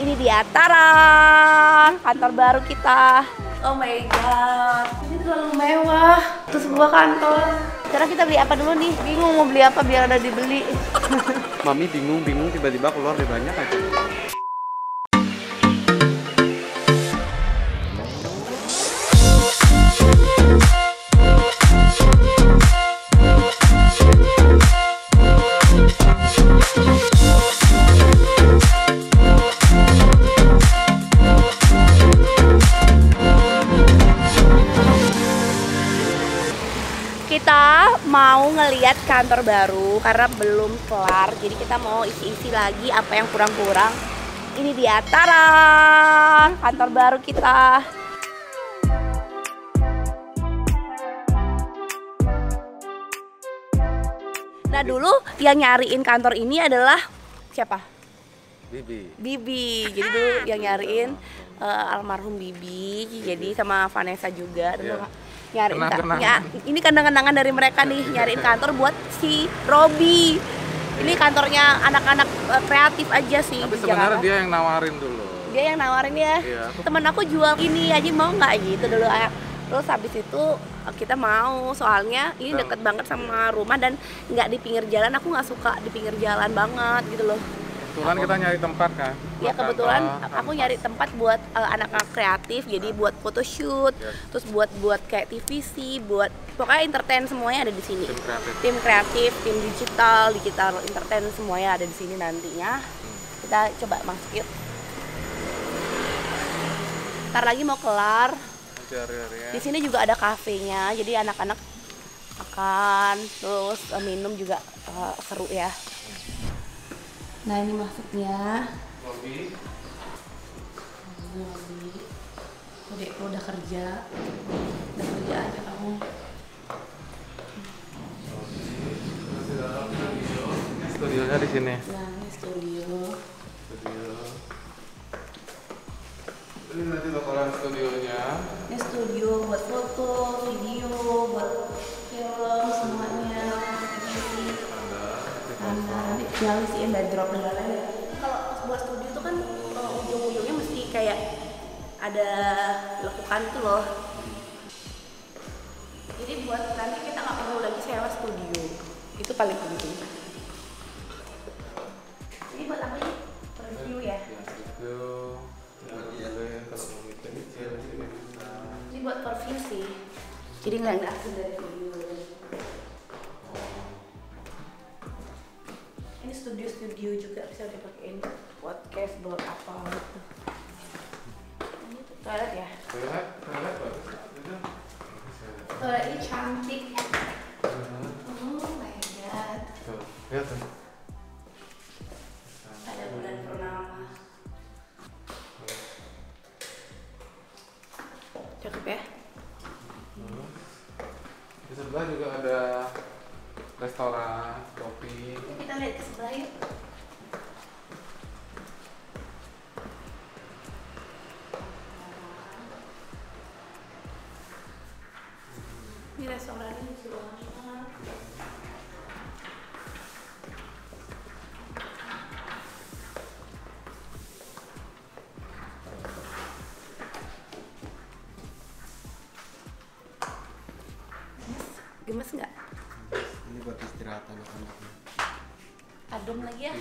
Ini dia, Tara, kantor baru kita. Oh my god, ini terlalu mewah. Itu sebuah kantor. Sekarang kita beli apa dulu nih? Bingung mau beli apa biar ada dibeli. Mami bingung tiba-tiba keluar lebih banyak aja. Kita mau ngeliat kantor baru karena belum kelar, jadi kita mau isi-isi lagi apa yang kurang-kurang. Ini dia, Tara, kantor baru kita. Nah dulu yang nyariin kantor ini adalah siapa? Bibi. Jadi dulu yang nyariin almarhum Bibi, jadi sama Vanessa juga. Nyariin ini kenang-kenangan dari mereka nih, nyariin kantor buat si Robi. Ini kantornya anak-anak kreatif aja sih. Tapi sebenarnya dia yang nawarin dulu. Dia yang nawarin ya. Iya, temen aku jual ini aja, mau nggak gitu dulu. Terus habis itu kita mau, soalnya ini deket banget sama rumah dan nggak di pinggir jalan. Aku nggak suka di pinggir jalan banget gitu loh. Kebetulan kita nyari tempat kan? Ya kebetulan aku nyari tempat buat anak-anak kreatif, jadi buat photoshoot, terus buat kayak TVC, buat pokoknya entertain semuanya ada di sini. Tim kreatif, tim digital entertain semuanya ada di sini nantinya. Kita coba masuk yuk. Ntar lagi mau kelar. Di sini juga ada kafenya, jadi anak-anak makan, terus minum juga seru ya. Nah ini masuknya. Lobby. Kodek udah kerja aja kamu. Studionya di sini. Nah ini studio. Ini nanti bakalan studionya. Ini studio buat foto, video, buat film semuanya. Nanti tinggal isiin backdrop dan lain-lain. Kalau buat studio itu kan ujung-ujungnya mesti kayak ada lekukan itu loh. Jadi buat nanti kita nggak perlu lagi sewa studio. Itu paling penting. Ini buat apa nih? Review ya? Ini buat review sih. Jadi nggak asing dari video. Ini studio juga bisa dipakein podcast buat apa gitu. Ini toilet ya? Toilet bagus. Toilet ini cantik. Oh my god. Tuh, lihat tuh. Ada bulan purnama. Cakep ya? Di sebelah juga ada restoran, kopi. Kita lihat ke sebelah yuk. Ini restorannya lucu banget. Gemes nggak? Ini buat istirahat anak-anaknya. Adem lagi ya?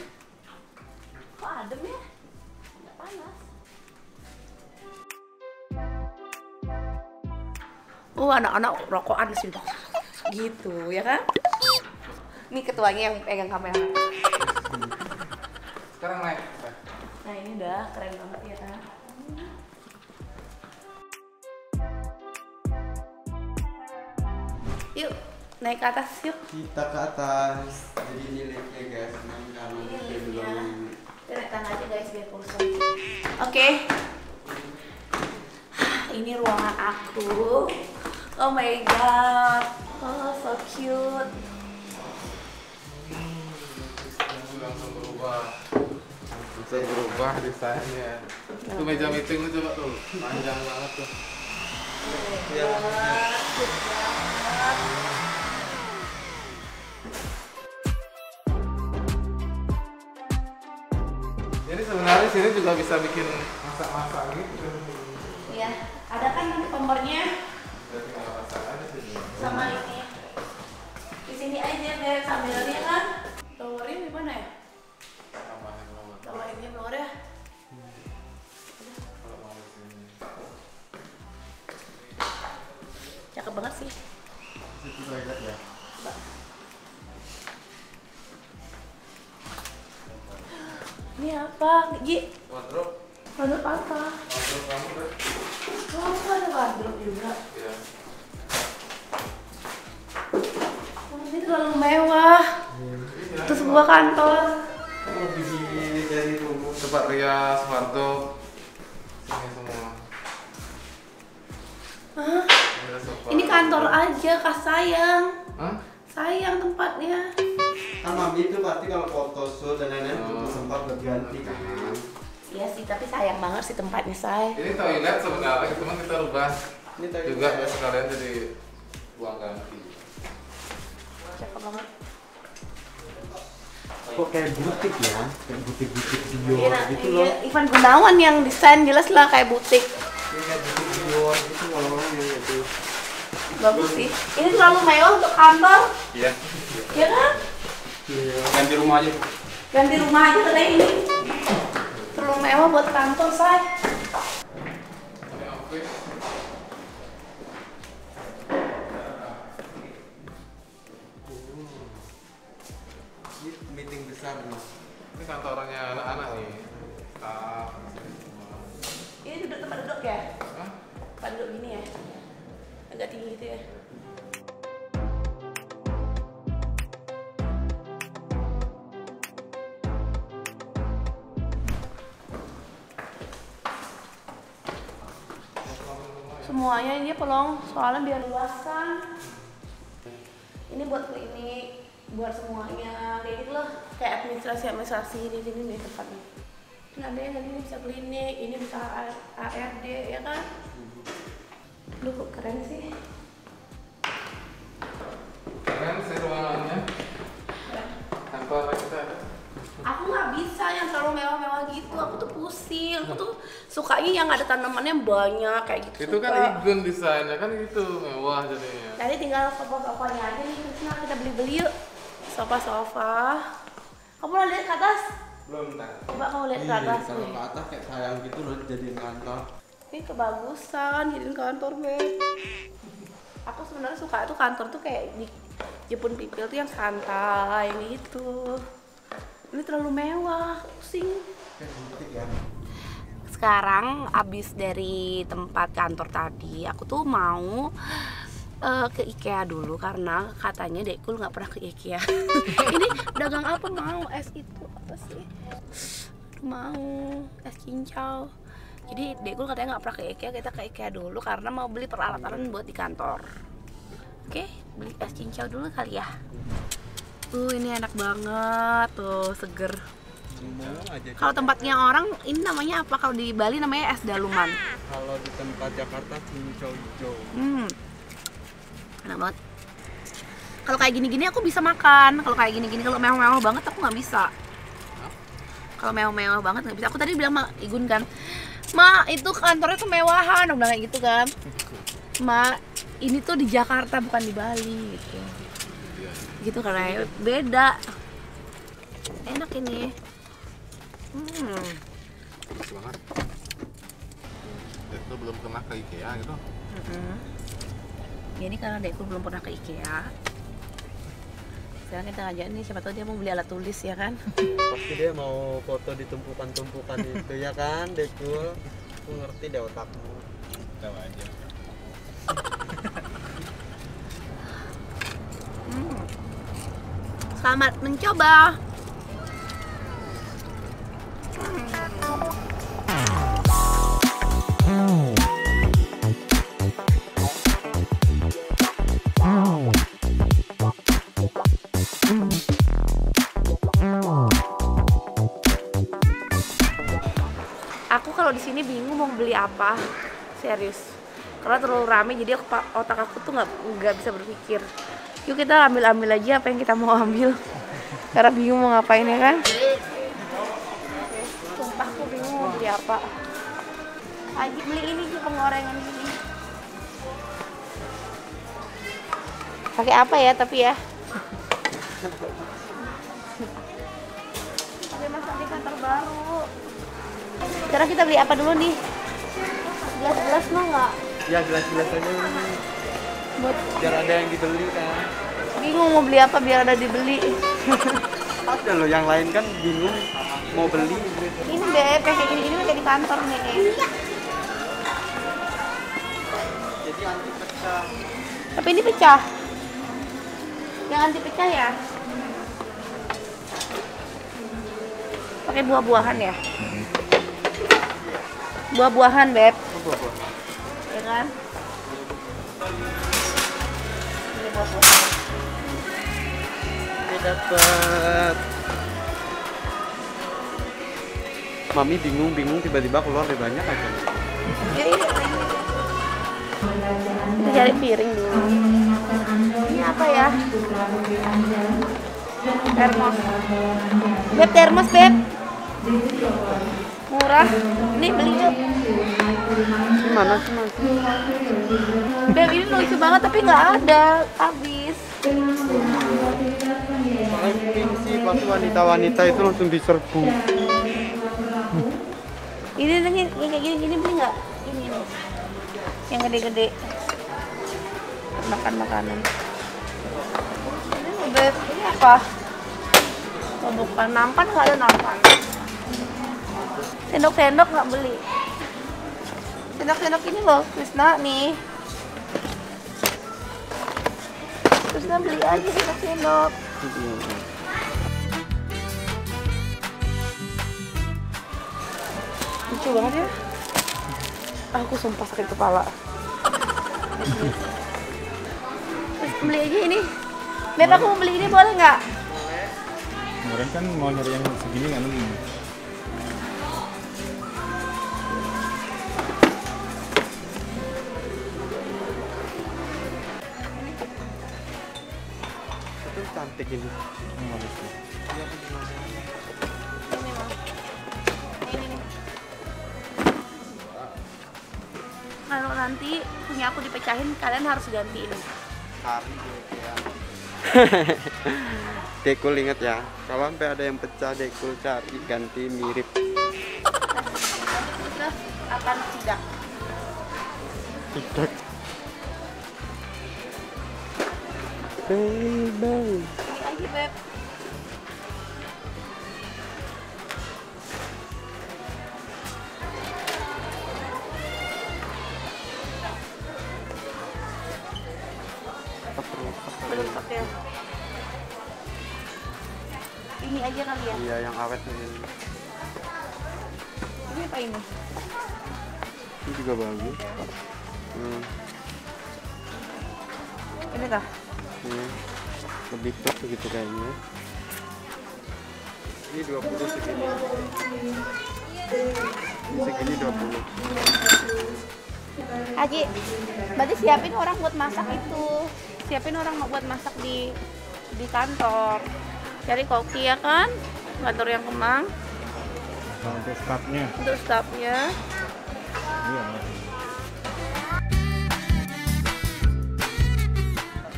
Kok adem ya? Nggak panas. Anak-anak rokokan sih gitu ya kan? Ini ketuanya yang pegang kamera. Sekarang naik. Nah ini udah keren banget ya kan? Yuk naik ke atas yuk. Kita ke atas. Jadi ini liftnya guys. Ini liftnya. Kita naik tangga aja guys biar kosong. Oke. Ini ruangan aku. Oh my god. Oh so cute. Langsung berubah desainnya. Itu meja meeting lu coba tuh. Panjang banget tuh. Ya. Jadi sebenarnya di sini juga bisa bikin masak-masak gitu. Iya, ada kan nomornya Udah tinggal masak aja sini. sama ini. Di sini aja deh sambilnya kan. Nomornya di mana ya? Tambahin nomor. Sama ini nomornya. Kalau mau di sini. Cakep banget sih. Situ toilet ya. Coba. Ini apa, Gi? Wardrobe. Wardrobe apa? Wardrobe kamu deh. Oh, ada wardrobe juga. Iya. Oh, ini terlalu mewah. Itu sebuah kantor. Lebih dari rumah. Tempat rias, wardrobe. Sini semua. Hah? Ini ada sofa. Ini kantor aja, Kak sayang. Hah? Sayang tempatnya. Kan mami itu pasti kalau foto shoot dan lain-lain butuh sempat berganti kan. Iya sih, tapi sayang banget sih tempatnya, say. Ini toilet sebenarnya, cuman kita rubah Ini tadi juga ya sekalian jadi ruang ganti. Cakep banget. kok kayak butik ya, kayak butik-butik Dior Iya, gitu loh. Ivan Gunawan yang desain, jelas lah kayak butik. Ini kayak butik Dior gitu loh yang itu. Bagus sih. Ini terlalu mewah untuk kantor, Iya. ya kan? Iya. Ganti rumah aja. Ganti rumah aja katanya ini. Terlalu mewah buat kantor, say. Ini office. Ini meeting besar nih. Ini kantornya anak-anak nih. Staff, semua. Ini duduk tempat duduk ya? Hah? Tempat duduk gini ya? Agak tinggi gitu ya? Semuanya ini pelong, soalnya biar luas kan. Ini buat klinik, buat semuanya, kayak gitu loh. Kayak administrasi di sini nih tempatnya. Ini ada yang ini bisa klinik, ini bisa ARD, ya kan? Duh, kok keren sih. Keren sih ruangannya. Kantor kita. Aku nggak bisa yang terlalu mewah-mewah gitu, aku tuh pusing. Aku tuh sukanya yang ada tanamannya banyak kayak gitu. Itu kan suka. Igun desainnya kan gitu mewah jadinya. Nanti tinggal sofa-sofanya aja nih, terus kita beli-beli yuk. Sofa-sofa. Kamu mau lihat ke atas? Belum tak. Coba kamu lihat ke Iya, atas kalau nih. ke atas kayak sayang gitu loh jadiin kantor. Ini kebagusan jadiin kantor, Beb. Aku sebenarnya suka tuh kantor tuh kayak di Jepun Pipil tuh yang santai gitu. Ini terlalu mewah, pusing. Kayak butik ya. Sekarang abis dari tempat kantor tadi, aku tuh mau ke IKEA dulu karena katanya Dekul nggak pernah ke IKEA. Ini dagang apa mau es itu apa sih? Mau es cincau. Jadi Dekul katanya nggak pernah ke IKEA, kita ke IKEA dulu karena mau beli peralatan buat di kantor. Oke, beli es cincau dulu kali ya. Ini enak banget tuh, seger. Ngomong aja. Kalau tempatnya orang, ini namanya apa? Kalau di Bali namanya es daluman. Kalau di tempat Jakarta cincau hijau. Enak banget. Kalau kayak gini-gini aku bisa makan. Kalau kayak gini-gini, kalau mewah-mewah banget aku nggak bisa. Kalau mewah-mewah banget nggak bisa. Aku tadi bilang sama Igun kan, Ma, itu kantornya tuh mewahan, aku bilang kayak gitu kan. Ma, ini tuh di Jakarta bukan di Bali gitu. Gitu karena beda. Enak ini. Bagus banget. Itu belum pernah ke IKEA gitu. Ini karena Dekul belum pernah ke IKEA. Sekarang kita ngajak nih, siapa tahu dia mau beli alat tulis ya kan. Pasti dia mau foto di tumpukan-tumpukan itu ya kan, Dekul. Aku ngerti deh otakmu. Tahu aja. Selamat mencoba. Aku kalau di sini bingung mau beli apa, serius. Karena terlalu rame, jadi otak aku tuh nggak bisa berpikir. Yuk kita ambil aja apa yang kita mau ambil. Karena bingung mau ngapain ya kan. Sumpah aku bingung Pak. Aji beli ini sih penggorengan ini. Pakai apa ya tapi ya? Pakai masak di kantor baru. Sekarang kita beli apa dulu nih? Gelas-gelas mau nggak? Ya gelas-gelas aja Buat biar ada yang dibeli kan. bingung mau beli apa biar ada dibeli. Ada loh yang lain kan bingung mau beli. Ini Beb, kayak gini-gini kayak di kantor nih. Jadi anti pecah. Tapi ini pecah. Yang anti pecah ya? Pakai buah-buahan ya? Buah-buahan, Beb. Apa? Ya kan? Ini buah-buahan. Ini dapat. Mami bingung tiba-tiba keluar lebih banyak aja. Ya, iya. Kita cari piring dulu. Ini apa ya? Termos. Beb, termos, Beb. Murah. Nih, beli yuk. Mana sih Mas? Beb, ini lucu banget tapi nggak ada. Habis. Paling sih pasti wanita-wanita itu langsung diserbu. Ini yang kayak gini beli nggak? Ini nih. Yang gede-gede. Makan makanan. Ini Beb, ini apa? Oh, bukan nampan, nggak ada nampan. Sendok-sendok nggak beli. Sendok-sendok ini loh, Krisna nih. Krisna beli aja sendok-sendok. Lucu banget ya. Aku sumpah sakit kepala. Terus beli aja ini. Beb, aku mau beli ini boleh nggak? Kemarin kan mau nyari yang segini nggak nemu. Itu cantik ini. Ini nih. Kalau nanti punya aku dipecahin, kalian harus gantiin. Cari ya. Dekul ingat ya, kalau sampai ada yang pecah Dekul cari ganti mirip. Terus akan tidak. Tidak. Bye. Lagi Beb. Belum pakai. Ini aja kali ya. Iya yang awet ini. Ini apa ini? Ini juga bagus. Ini kah? Lebih top gitu kayaknya. Ini 20 segini. Segini 20. Haji, berarti siapin orang buat masak itu. Siapin orang buat masak di kantor. Cari koki ya kan? Kantor yang Kemang. Untuk staffnya. Untuk staffnya. Iya.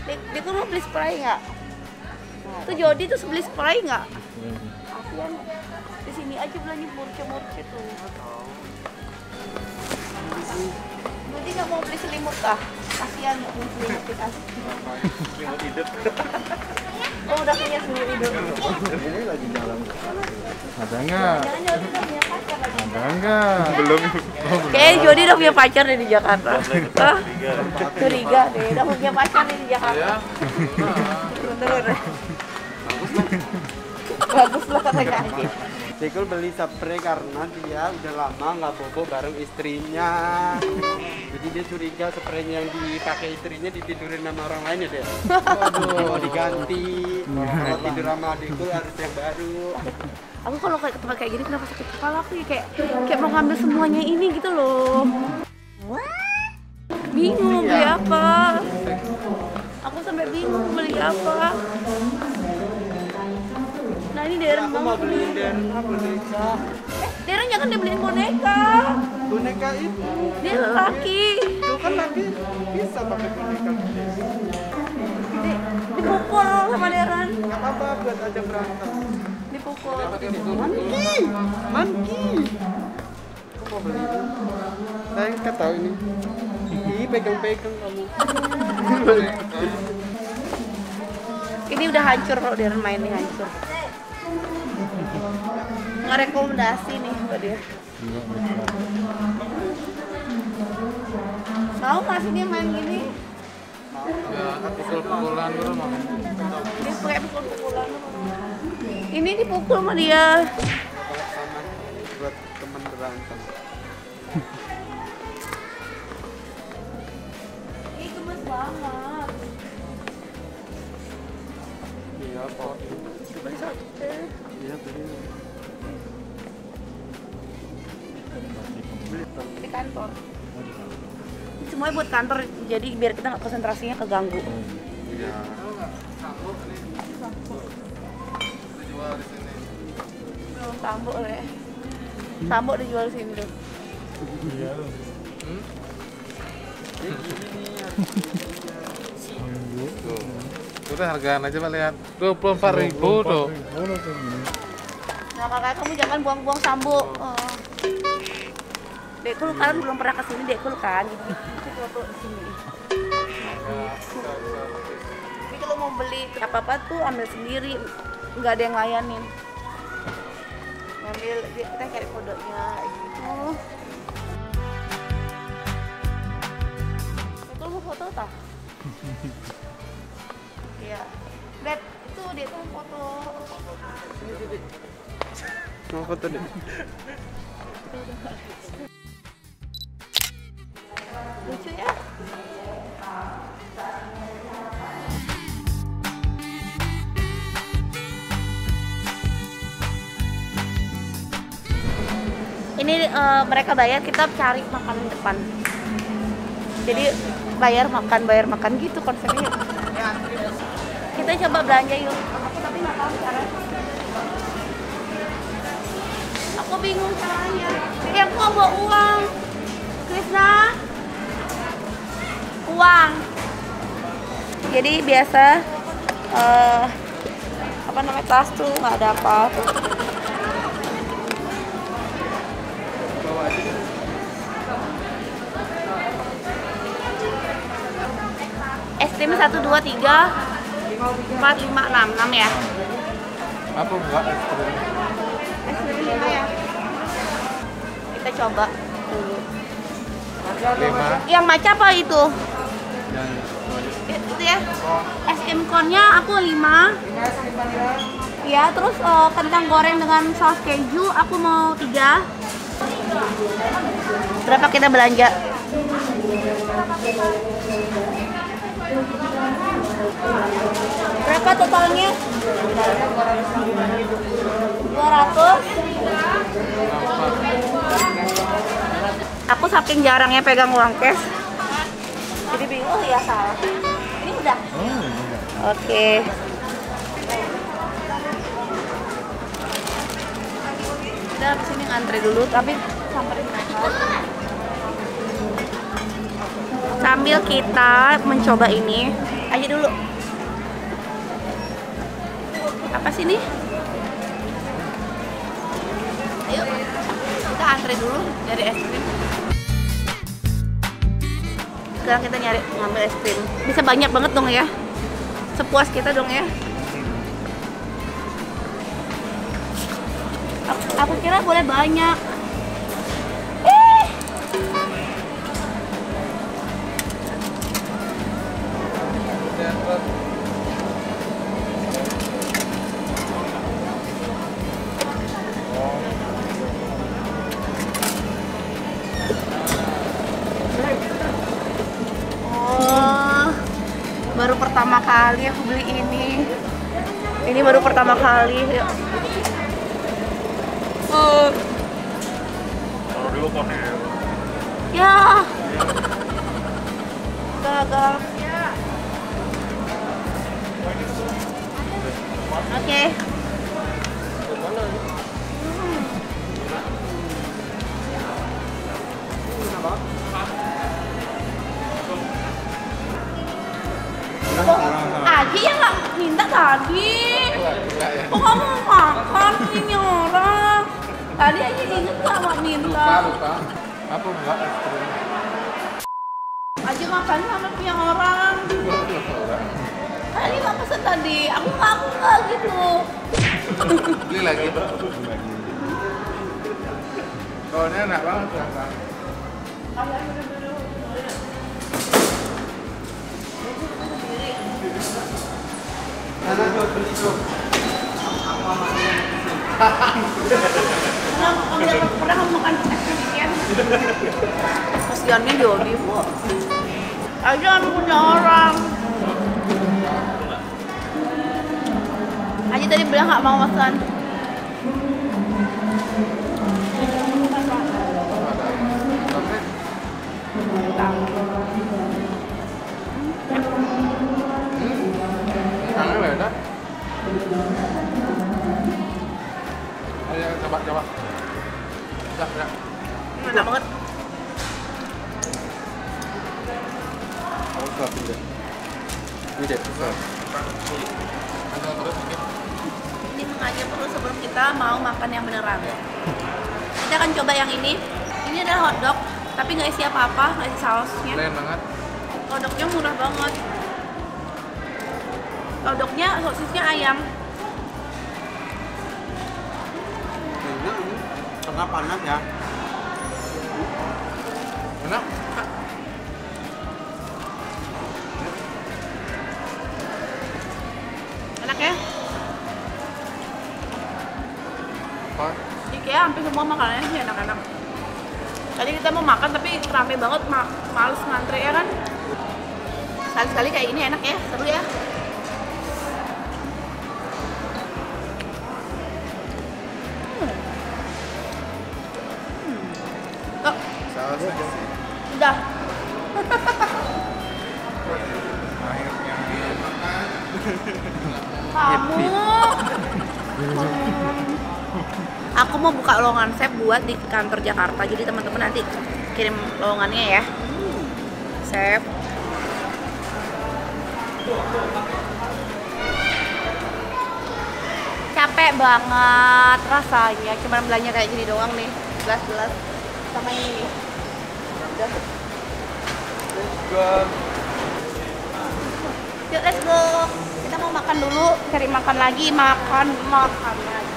Dia tuh mau beli spray nggak? Tuh Jody tuh beli spray nggak? Kasian. Di sini aja belanja murce tuh. Jody nggak mau beli selimut kah? Kasian nggak beli selimut dikasih. Selimut hidup. Oh udah punya sendiri dulu. Ini lagi jalan. Ada nggak? Jangan Jody udah punya pacar lagi. Ada nggak? Belum. Kayaknya Jody udah punya pacar deh di Jakarta. Hah? Curiga deh, udah punya pacar nih di Jakarta. Bener. Bagus lah katanya aja. Dekul beli spray karena dia udah lama nggak bobo bareng istrinya. Jadi dia curiga spraynya yang dipakai istrinya ditidurin sama orang lain ya deh. Waduh, mau diganti. Kalau tidur sama Dekul harus yang baru. Aku kalau kayak tempat kayak gini kenapa sakit kepala aku ya kayak mau ngambil semuanya ini gitu loh. Bingung beli apa. Aku sampai bingung beli apa. Nah ini daerah Aku mau beliin dan beli Darren jangan dibeliin boneka. Boneka itu. Dia laki. Itu kan laki bisa pakai boneka. Dipukul sama Darren. Nggak apa-apa buat aja berantem. Dipukul. Monkey. Aku mau beli ini. Saya nggak tahu ini. Ih, pegang-pegang kamu. Ini udah hancur kalau Darren main nih, hancur. Ngerekomendasi nih buat dia. Mau nggak sih dia main gini? Ya, pukul-pukulan dulu mau. Dia kayak pukul-pukulan. Ini dipukul sama dia. Sama buat teman berantem. Ih, gemes banget. Iya, kok. Beli satu deh. Iya, beli. Di kantor. Semuanya buat kantor, jadi biar kita nggak konsentrasinya keganggu. Iya. Sambuk nih. Dijual di sini. Belum sambuk ya. Sambuk dijual di sini tuh. Iya. Tuh. Udah hargaan aja Pak, lihat. 24.000 tuh. Nah kakak kamu jangan buang-buang sambuk. Dekul kan belum pernah kesini Dekul kan, jadi foto di sini. Jadi kalau mau beli apa-apa tuh ambil sendiri, nggak ada yang layanin. Ambil kita cari kodenya gitu. Dekul mau foto tak? Iya. Dad, itu dia tuh foto. Mau foto deh. Lucu ya? Ini mereka bayar, kita cari makanan depan. Jadi bayar makan gitu konsepnya. Kita coba belanja yuk. Aku tapi nggak tahu caranya. Aku bingung caranya. Jadi aku nggak bawa uang. Krisna, uang. Jadi biasa apa namanya tas tuh nggak ada apa tuh. Bawa aja. Es krim 1, 2, 3, 4, 5, 6 ya. Apa enggak? Es krim 5 ya. Kita coba dulu. 5. Yang maca apa itu? Itu ya. Es krim konnya aku 5. Ya, terus kentang goreng dengan saus keju aku mau 3. Berapa kita belanja? Berapa totalnya? 200. Aku saking jarangnya pegang uang cash, jadi bingung. Oh ya salah. Ini udah. Oke. Udah habis ini ngantri dulu, tapi samperin mereka. Sambil kita mencoba ini aja dulu. Apa sih ini? Ayo kita antri dulu dari es krim. Sekarang kita nyari ngambil es krim. Bisa banyak banget dong ya. Sepuas kita dong ya. Aku kira boleh banyak. Baru pertama kali aku beli ini. Ini baru pertama kali. Kalau dulu pakai Ya. Gagal. Oke. Aji yang nggak minta tadi. Kok kamu makan ini orang? Tadi Aji inget nggak mau minta? Lupa. Apa enggak es krim? Aji makan sama punya orang. Tadi nggak pesen tadi. Aku nggak gitu. Beli lagi. Oh, ini enak banget ternyata. Karena gue beli tuh. Pernah makan es krim ikan? Kasiannya Jody, Bu. Aji ambil punya orang. Aji tadi bilang nggak mau makan. Kangen beda. Ayo coba. Ya. Enak banget. Aku suapin deh. Ini deh, besar. Ada terus dikit. Ini sengaja perlu sebelum kita mau makan yang beneran. Kita akan coba yang ini. Ini adalah hotdog, tapi nggak isi apa-apa, nggak isi sausnya. Plain banget. Hotdognya murah banget. Hotdognya sosisnya ayam. Ini tengah panas ya. Enak. Enak ya? Apa? IKEA hampir semua makanannya sih enak-enak. Tadi kita mau makan tapi rame banget, males ngantri ya kan? Sekali-sekali kayak gini enak ya, seru ya. Tuh, Saus sih. udah. Akhirnya dimakan. Kamu. Aku mau buka lowongan chef buat di kantor Jakarta. Jadi teman-teman nanti kirim lowongannya ya. Chef. Capek banget rasanya. Cuman belanja kayak gini doang nih. Gelas-gelas sama ini. Udah. Yuk let's go. Kita mau makan dulu, cari makan lagi, makan lagi.